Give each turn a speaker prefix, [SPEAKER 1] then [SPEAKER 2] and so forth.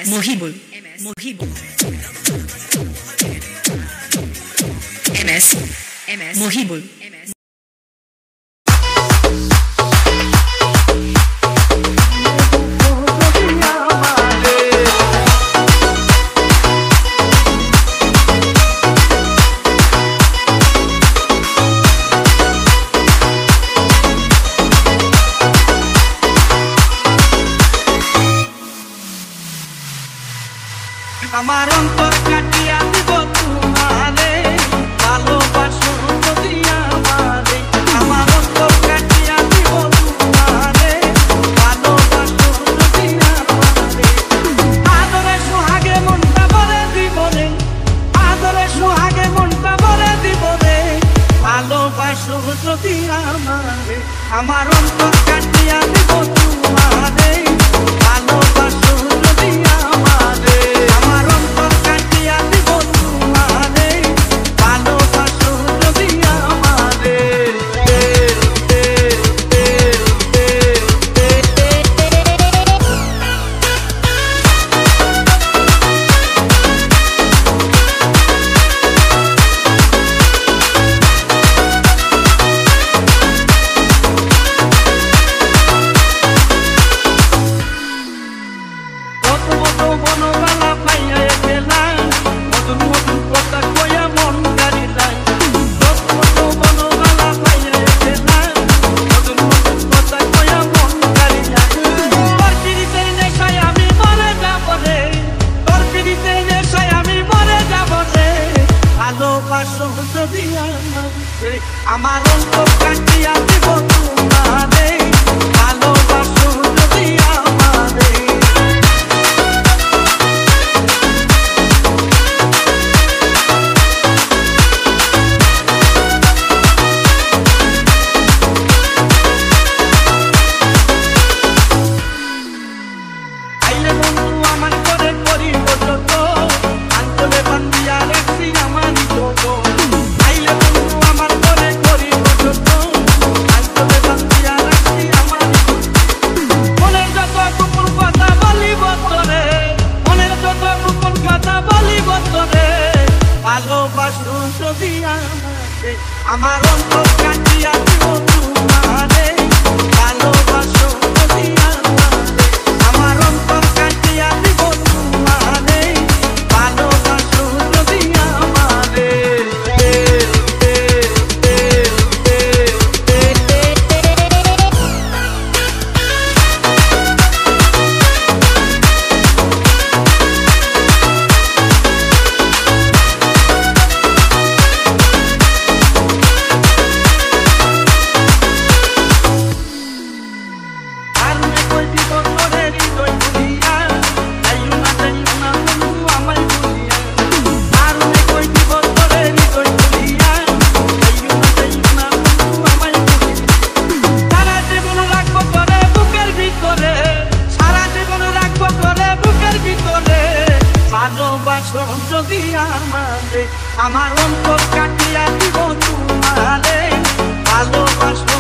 [SPEAKER 1] Mohibul, MS, Mohibul.
[SPEAKER 2] আমার অন্তর কাটিয়া দিব তোমারে ভালোবাসো যদি আমারে আমার অন্তর কাটিয়া দিব তোমারে ভালোবাসো যদি আমারে আদরে সোহাগে মনটা ভরে দিব রে আদরে সোহাগে মনটা ভরে দিব রে ভালোবাসো যদি আমারে আমার অন্তর কাটিয়া দিব তোমারে ভালোবাসো যদি আমারে আমার অন্তর কাটিয়া দিব তোমারে ভালোবাসো যদি আমারে আইলে বন্ধু আমার করে করিব যত আঞ্চলে বান্ধিয়া রাখছি আমার যত ভালোবাসো যদি আমারে আমার অন্তর কাটিয়া দিব তোমারে ভালোবাসো যদি আমারে আমার অন্তর কাটিয়া দিব তোমারে ভালোবাসো যদি আমারে ভালোবাসো যদি আমারে আমার অন্তর কাটিয়া দিব তোমারে ভালোবাসো